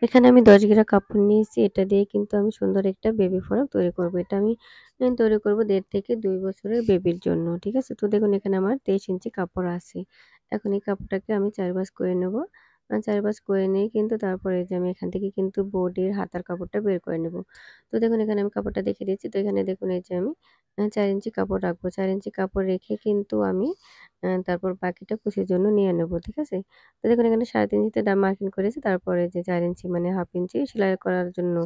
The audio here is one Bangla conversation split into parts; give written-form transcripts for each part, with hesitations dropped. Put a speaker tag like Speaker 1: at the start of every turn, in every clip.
Speaker 1: এখানে আমি ১০ ঘেরা কাপড় নিয়েছি। এটা দিয়ে কিন্তু আমি সুন্দর একটা বেবি ফ্রক তৈরি করব। এটা আমি তৈরি করব ১.৫ থেকে ২ বছরের বেবির জন্য। ঠিক আছে? তো দেখুন এখানে আমার ২৩ ইঞ্চি কাপড় আছে। এখন এই কাপড়টাকে আমি ৪ ভাঁজ করে নেব। ৪ ভাঁজ করে নিয়ে কিন্তু তারপরে এই যে আমি এখান থেকে কিন্তু বডির হাতার কাপড়টা বের করে নেব। তো দেখুন এখানে আমি কাপড়টা দেখিয়ে দিচ্ছি। তো এখানে দেখুন এই যে আমি ৪ ইঞ্চি কাপড় রাখবো। ৪ ইঞ্চি কাপড় রেখে কিন্তু আমি তারপর বাকিটা কুচির জন্য নিয়ে নেব। ঠিক আছে? তো দেখুন এখানে ৩.৫ ইঞ্চিতে মার্কিং করেছি। তারপরে যে ৪ ইঞ্চি মানে ১/২ ইঞ্চি সেলাই করার জন্য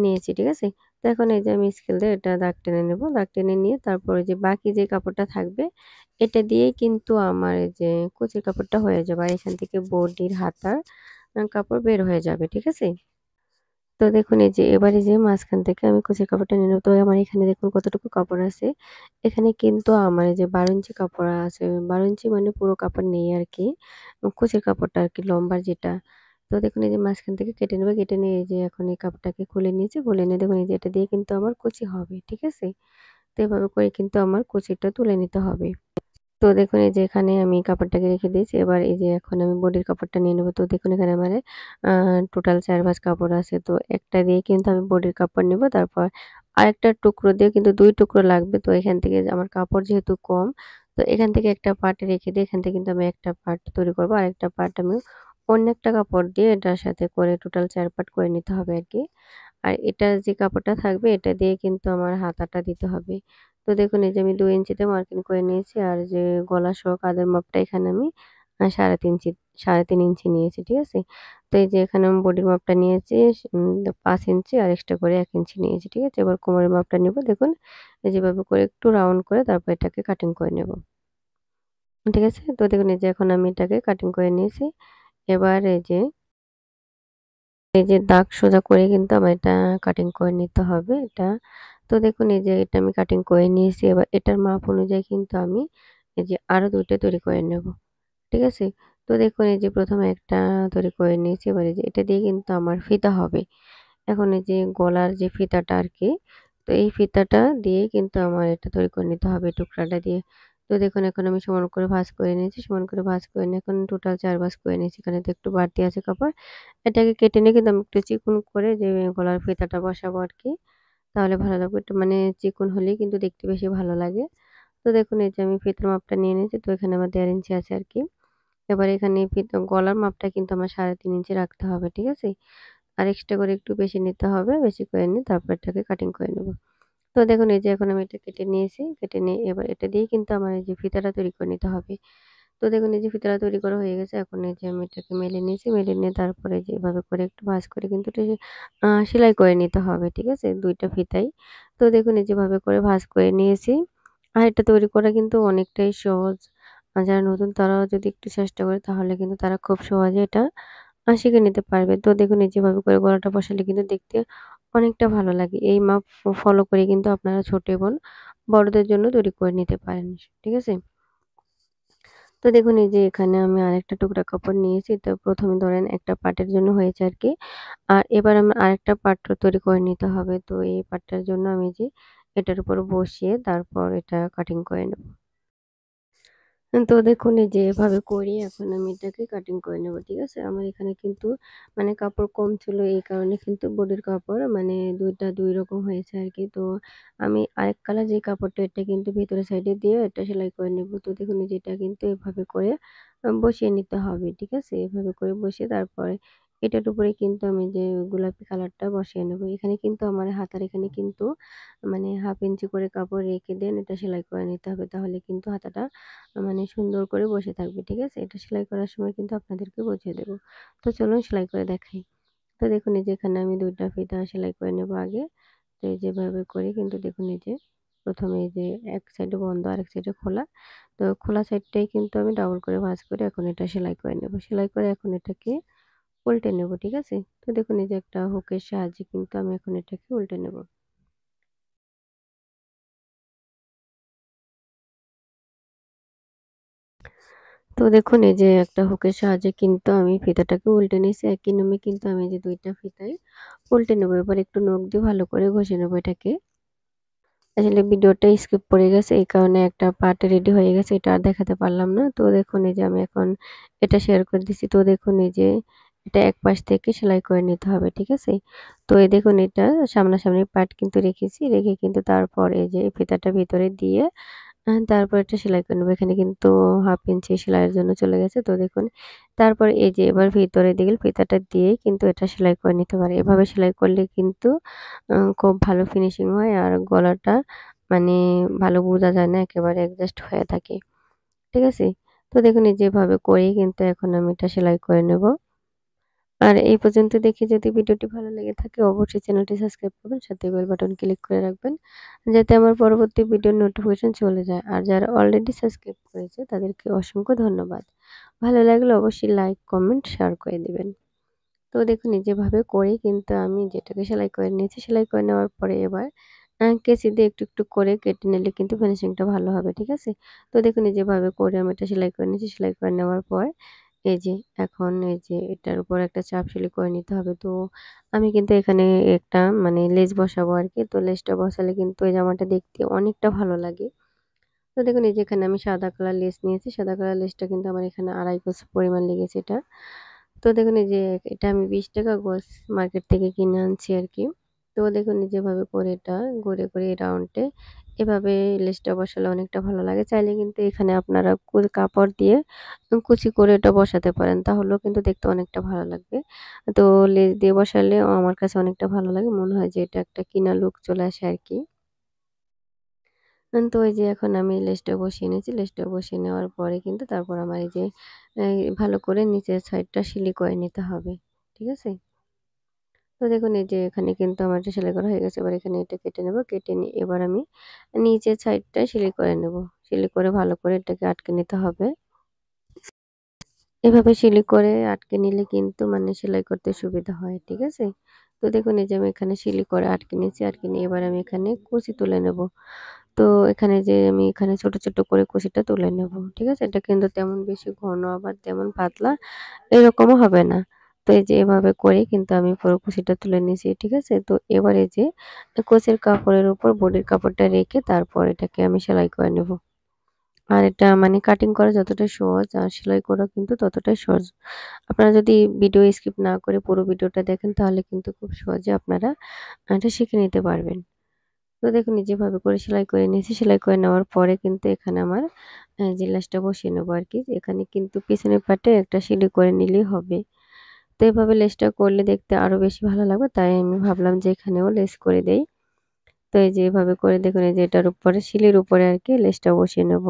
Speaker 1: নিয়েছি। ঠিক আছে? তো এখন এই যে আমি স্কেল দিয়ে এটা দাগ টেনে নেব। দাগ টেনে নিয়ে তারপরে যে বাকি যে কাপড়টা থাকবে এটা দিয়েই কিন্তু আমার এই যে কুচির কাপড়টা হয়ে যাবে। আর এখান থেকে বডির হাতার কাপড় বের হয়ে যাবে। ঠিক আছে? তো দেখুন এই যে এবারে যে মাঝখান থেকে আমি কুচির কাপড়টা নিয়ে নেব। তো আমার এখানে দেখুন কতটুকু কাপড় আছে। এখানে কিন্তু আমার এই যে ১২ ইঞ্চি কাপড় আছে। ১২ ইঞ্চি মানে পুরো কাপড় নেই আরকি। কুচির কাপড়টা আরকি লম্বার যেটা। তো দেখুন এই যে মাঝখান থেকে কেটে নেব। কেটে নিয়ে এই যে এখন এই কাপড়টাকে খুলে নিয়েছি। খুলে নিয়ে দেখুন এই যে এটা দিয়ে কিন্তু আমার কুচি হবে। ঠিক আছে? তো এভাবে করে কিন্তু আমার কুচিটা তুলে নিতে হবে। তো দেখুন এই যে এখানে আমি কাপড়টাকে রেখে দিয়েছি। এবার এই যে এখন আমি বডির কাপড়টা নিয়ে নেব। তো দেখুন এখানে আমার আ টোটাল ৪ ভাঁজ কাপড় আছে। তো একটা দিয়ে কিন্তু আমি বডির কাপড় নিব। তারপর আরেকটা টুকরো দিয়ে কিন্তু ২ টুকরো লাগবে। তো এখান থেকে আমার কাপড় যেহেতু কম, তো এখান থেকে একটা পার্ট রেখে দিয়ে এখান থেকে কিন্তু আমি একটা পার্ট তৈরি করব। আরেকটা পার্ট আমি অন্য একটা কাপড় দিয়ে এটার সাথে করে টোটাল ৪ পার্ট করে নিতে হবে আরকি। আর এটার যে কাপড়টা থাকবে এটা দিয়ে কিন্তু আমার হাতাটা দিতে হবে। তো দেখুন এই যে আমি ২ ইঞ্চিতে মার্কিং করে নিয়েছি। আর যে গলা সহ কাঁধের মাপটা এখানে আমি ৩.৫ ইঞ্চি নিয়েছি। ঠিক আছে? তো এই যে এখানে আমি বডির মাপটা নিয়েছি ৫ ইঞ্চি আর এক্সট্রা করে ১ ইঞ্চি নিয়েছি। ঠিক আছে? এবার কোমরের মাপটা নিব। দেখুন এই যেভাবে করে একটু রাউন্ড করে তারপর এটাকে কাটিং করে নেব। ঠিক আছে? তো দেখুন এই যে এখন আমি এটাকে কাটিং করে নিয়েছি। এবার এই যে দাগ সোজা করে কিন্তু আমার এটা কাটিং করে নিতে হবে এটা। তো দেখুন এই যে এটা আমি কাটিং করে নিয়েছি। এবার এটার মাপ অনুযায়ী কিন্তু আমি এই যে আরো ২ টা তৈরি করে নেব। ঠিক আছে? তো দেখুন এই যে ১ম এ একটা তৈরি করে নিয়েছি। এবার এই যে এটা দিয়ে কিন্তু আমার ফিতা হবে। এখন এই যে গলার যে ফিতাটা আরকি, তো এই ফিতাটা দিয়েই কিন্তু আমার এটা তৈরি করে নিতে হবে টুকরাটা দিয়ে। তো দেখুন এখন আমি সমান করে ভাঁজ করে নিয়েছি। সমান করে ভাঁজ করে নিয়ে এখন টোটাল ৪ ভাঁজ করে নিয়েছি। এখানে তো একটু বাড়তি আছে কাপড়। এটাকে কেটে নিয়ে কিন্তু আমি একটু চিকন করে যে গলার ফিতাটা বসাবো আরকি। তাহলে ভালো লাগবে। একটু মানে চিকন হলেই কিন্তু দেখতে বেশি ভালো লাগে। তো দেখুন এই যে আমি ফিতার মাপটা নিয়ে নিয়েছি। তো এখানে আমার ১.৫ ইঞ্চি আছে আরকি। এবার এখানে গলার মাপটা কিন্তু আমার ৩.৫ ইঞ্চি রাখতে হবে। ঠিক আছে? আর এক্সট্রা করে একটু বেশি নিতে হবে। বেশি করে নিয়ে তারপর এটাকে কাটিং করে নেব। তো দেখুন এই যে এখন আমি এটা কেটে নিয়েছি। কেটে নিয়ে এবার এটা দিয়েই কিন্তু আমার এই যে ফিতাটা তৈরি করে নিতে হবে। তো দেখুন এই যে ফিতাটা তৈরি করা হয়ে গেছে। এখন এই যে আমি এটাকে মেলে নিয়েছি। মেলে নিয়ে তারপরে যে এভাবে করে একটু ভাঁজ করে কিন্তু এটা সেলাই করে নিতে হবে। ঠিক আছে? ২ টা ফিতাই। তো দেখুন এই যেভাবে করে ভাঁজ করে নিয়েছি। আর এটা তৈরি করা কিন্তু অনেকটাই সহজ। যারা নতুন তারাও যদি একটু চেষ্টা করে তাহলে কিন্তু তারা খুব সহজে এটা শিখে নিতে পারবে। তো দেখুন এই যেভাবে করে গলাটা বসালে কিন্তু দেখতে অনেকটা ভালো লাগে। এই মাপ ফলো করে কিন্তু আপনারা ছোট এবং বড়দের জন্য তৈরি করে নিতে পারেন। ঠিক আছে? তো দেখুন এই যে এখানে আমি আরেকটা টুকরা কাপড় নিয়েছি। তো ১ম এ ধরেন একটা পার্টের জন্য হয়েছে আরকি। আর এবার আমার আরেকটা পার্ট তৈরি করে নিতে হবে। তো এই পার্টটার জন্য আমি যে এটার উপর বসিয়ে তারপর এটা কাটিং করে নেব। তো দেখুন এই যে এভাবে করে এখন আমি এটাকে কাটিং করে নেব। ঠিক আছে? আমার এখানে কিন্তু মানে কাপড় কম ছিল এই কারণে কিন্তু বডির কাপড় মানে ২ টা ২ রকম হয়েছে আরকি। তো আমি আরেক কালার যে কাপড়টা এটা কিন্তু ভেতরের সাইডে দিয়ে এটা সেলাই করে নেব। তো দেখুন এই যে এটা কিন্তু এভাবে করে বসিয়ে নিতে হবে। ঠিক আছে? এভাবে করে বসিয়ে তারপরে এটার উপরে কিন্তু আমি যে গোলাপি কালারটা বসিয়ে নেব। এখানে কিন্তু আমার হাতার এখানে কিন্তু মানে ১/২ ইঞ্চি করে কাপড় রেখে দেন এটা সেলাই করে নিতে হবে। তাহলে কিন্তু হাতাটা মানে সুন্দর করে বসে থাকবে। ঠিক আছে? এটা সেলাই করার সময় কিন্তু আপনাদেরকে বুঝিয়ে দেব। তো চলুন সেলাই করে দেখাই। তো দেখুন এই যে এখানে আমি ২ টা ফিতা সেলাই করে নেব আগে। তো এই যেভাবে করে কিন্তু দেখুন এই যে ১ম এ এই যে এক সাইডে বন্ধ আরেক সাইডে খোলা। তো খোলা সাইডটাই কিন্তু আমি ডাবল করে ভাঁজ করে এখন এটা সেলাই করে নেব। সেলাই করে এখন এটাকে উল্টে নেব। ঠিক আছে? তো দেখুন এই যে একটা হুকের সাহায্যে কিন্তু আমি এখন এটাকে উল্টে নেব। তো দেখুন এই যে একটা হুকের সাহায্যে কিন্তু আমি ফিতাটাকে উল্টে নিয়েছি। একই নিয়মে কিন্তু আমি যে ২ টা ফিতাই উল্টে নেব। এবার একটু নখ দিয়ে ভালো করে ঘষে নেব এটাকে। আসলে ভিডিওটা স্কিপ পড়ে গেছে এই কারণে একটা পার্ট রেডি হয়ে গেছে এটা আর দেখাতে পারলাম না। তো দেখুন এই যে আমি এখন এটা শেয়ার করে দিচ্ছি। তো দেখুন এই যে এটা এক পাশ থেকে সেলাই করে নিতে হবে, ঠিক আছে? তো এই দেখুন এটা সামনাসামনি পার্ট কিন্তু রেখেছি। রেখে কিন্তু তারপর এই যে ফিতাটা ভিতরে দিয়ে তারপর এটা সেলাই করে নেব। এখানে কিন্তু 1/2 ইঞ্চি সেলাইয়ের জন্য চলে গেছে। তো দেখুন তারপর এই যে এবার ভিতরের দিকে ফিতাটা দিয়েই কিন্তু এটা সেলাই করে নিতে পারে। এভাবে সেলাই করলে কিন্তু খুব ভালো ফিনিশিং হয় আর গলাটা মানে ভালো বোঝা যায় না, একেবারে অ্যাডজাস্ট হয়ে থাকে। ঠিক আছে? তো দেখুন এই যেভাবে করেই কিন্তু এখন আমি এটা সেলাই করে নেব। আর এই পর্যন্ত দেখে যদি ভিডিওটি ভালো লেগে থাকে অবশ্যই চ্যানেলটি সাবস্ক্রাইব করবেন, সাথে বেল বাটন ক্লিক করে রাখবেন যাতে আমার পরবর্তী ভিডিওর নোটিফিকেশন চলে যায়। আর যারা অলরেডি সাবস্ক্রাইব করেছে তাদেরকে অসংখ্য ধন্যবাদ। ভালো লাগলে অবশ্যই লাইক, কমেন্ট, শেয়ার করে দিবেন। তো দেখুন এই যেভাবে করেই কিন্তু আমি যেটাকে সেলাই করে নিয়েছি, সেলাই করে নেওয়ার পরে এবার কেচি দিয়ে একটু, একটু করে কেটে নিলে কিন্তু ফিনিশিংটা ভালো হবে, ঠিক আছে? তো দেখুন এই যেভাবে করে আমি এটা সেলাই করে নিয়েছি, সেলাই করে নেওয়ার পর এই যে এখন এই যে এটার উপর একটা চাপ সেলাই করে নিতে হবে। তো আমি কিন্তু এখানে একটা মানে লেস বসাবো আরকি। তো লেসটা বসালে কিন্তু এই জামাটা দেখতে অনেকটা ভালো লাগে। তো দেখুন এই যে এখানে আমি সাদা কালার লেস নিয়েছি। সাদা কালার লেসটা কিন্তু আমার এখানে 2.5 গজ পরিমাণ লেগেছে এটা। তো দেখুন এই যে এটা আমি ৳20 গজ মার্কেট থেকে কিনে আনছি আরকি। তো দেখুন এই যেভাবে করে এটা ঘুরে, ঘুরে রাউন্ডে এভাবে লেসটা বসালে অনেকটা ভালো লাগে। চাইলে কিন্তু এখানে আপনারা কাপড় দিয়ে কুচি করে এটা বসাতে পারেন। তাহলেও কিন্তু দেখতে অনেকটা ভালো লাগবে। তো লেস দিয়ে বসালে আমার কাছে অনেকটা ভালো লাগে। মনে হয় যে এটা একটা কিনা লুক চলে আসে আরকি। তো এই যে এখন আমি লেসটা বসিয়ে নিয়েছি। লেসটা বসিয়ে নেওয়ার পরে কিন্তু তারপর আমার এই যে ভালো করে নিচের সাইডটা সিলি করে নিতে হবে। ঠিক আছে? তো দেখুন এই যে এখানে কিন্তু আমার এটা সেলাই করা হয়ে গেছে। এবার এখানে এটা কেটে নেব। কেটে নিয়ে এবার আমি নিচের সাইডটা সেলাই করে নেব। সেলাই করে ভালো করে এটাকে আটকে নিতে হবে। এভাবে সেলাই করে আটকে নিলে কিন্তু মানে সেলাই করতে সুবিধা হয়। ঠিক আছে? তো দেখুন এই যে আমি এখানে সেলাই করে আটকে নিয়েছি। আটকে নিয়ে এবার আমি এখানে কুচি তুলে নেব। তো এখানে যে আমি এখানে ছোট, ছোট করে কুচিটা তুলে নেব। ঠিক আছে? এটা কিন্তু তেমন বেশি ঘন আবার তেমন পাতলা এরকমও হবে না। তো এই যে এভাবে করে কিন্তু আমি পুরো কুচিটা তুলে নিয়েছি। ঠিক আছে? তো এবার এই যে কুচির কাপড়ের উপর বডির কাপড়টা রেখে তারপর এটাকে আমি সেলাই করে নেব। আর এটা মানে কাটিং করা যতটা সহজ আর সেলাই করা কিন্তু ততটাই সহজ। আপনারা যদি ভিডিও স্কিপ না করে পুরো ভিডিওটা দেখেন তাহলে কিন্তু খুব সহজে আপনারা এটা শিখে নিতে পারবেন। তো দেখুন এই যেভাবে করে সেলাই করে নিয়েছি। সেলাই করে নেওয়ার পরে কিন্তু এখানে আমার যে লেসটা বসিয়ে নেবো আরকি। এখানে কিন্তু পিছনের পাটে একটা সিলি করে নিলেই হবে। তো এভাবে লেসটা করলে দেখতে আরো বেশি ভালো লাগবে। তাই আমি ভাবলাম যে এখানেও লেস করে দেই। তো এই যে এভাবে করে দেখুন এই যে এটার উপরে সিলির উপরে আরকি লেসটা বসিয়ে নেব।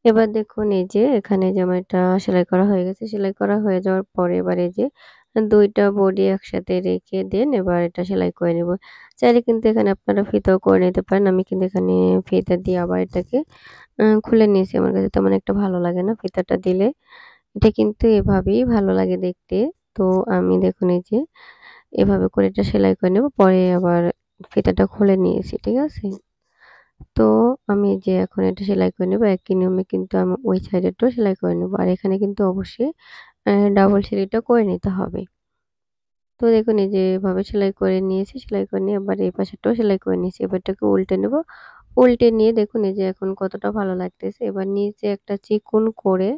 Speaker 1: এবার দেখুন এই যে এখানে যে আমার এটা সেলাই করা হয়ে গেছে। সেলাই করা হয়ে যাওয়ার পরে এবার এই যে ২ টা বডি একসাথে রেখে দেন এবার এটা সেলাই করে নিব। চাইলে কিন্তু এখানে আপনারা ফিতাও করে নিতে পারেন। আমি কিন্তু এখানে ফিতা দিয়ে আবার এটাকে খুলে নিয়েছি। আমার কাছে তেমন একটা ভালো লাগে না ফিতাটা দিলে। এটা কিন্তু এভাবেই ভালো লাগে দেখতে। তো আমি দেখুন এই যে এভাবে করে এটা সেলাই করে নেব। পরে আবার ফিতাটা খুলে নিয়েছি। ঠিক আছে? তো আমি যে এখন এটা সেলাই করে নেব একই নিয়মে কিন্তু আমি ওই সাইডেরটাও সেলাই করে নেব। আর এখানে কিন্তু অবশ্যই ডাবল সেলাইটা করে নিতে হবে। তো দেখুন এই যে এভাবে সেলাই করে নিয়েছি। সেলাই করে নিয়ে এবার এই পাশেরটাও সেলাই করে নিয়েছি। এবার এটাকে উল্টে নেব। উল্টে নিয়ে দেখুন এই যে এখন কতটা ভালো লাগতেছে। এবার নিচে একটা চিকন করে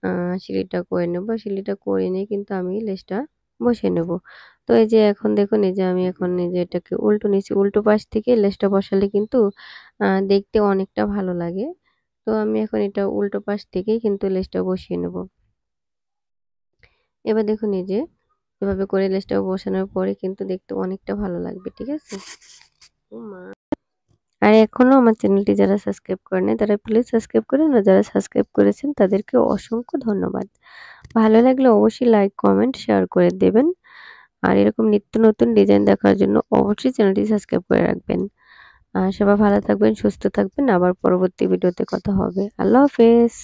Speaker 1: আ সিলিটা করে নেব। সিলিটা করে নিয়ে কিন্তু আমি লেসটা বসিয়ে নেব। তো এই যে এখন দেখুন এই যে আমি এখন এই যে এটাকে উল্টো নিচ্ছি। উল্টো পাশ থেকে লেসটা বসালে কিন্তু দেখতে অনেকটা ভালো লাগে। তো আমি এখন এটা উল্টো পাশ থেকেই কিন্তু লেসটা বসিয়ে নেব। এবার দেখুন এই যে এভাবে করে লেসটা বসানোর পরে কিন্তু দেখতে অনেকটা ভালো লাগবে। ঠিক আছে? ওমা! আর এখনো আমার চ্যানেলটি যারা সাবস্ক্রাইব করে নাই তারা প্লিজ সাবস্ক্রাইব করুন। আর যারা সাবস্ক্রাইব করেছেন তাদেরকে অসংখ্য ধন্যবাদ। ভালো লাগলে অবশ্যই লাইক, কমেন্ট, শেয়ার করে দেবেন। আর এরকম নিত্য নতুন ডিজাইন দেখার জন্য অবশ্যই চ্যানেলটি সাবস্ক্রাইব করে রাখবেন। আর সবাই ভালো থাকবেন, সুস্থ থাকবেন। আবার পরবর্তী ভিডিওতে কথা হবে। আল্লাহ হাফেজ।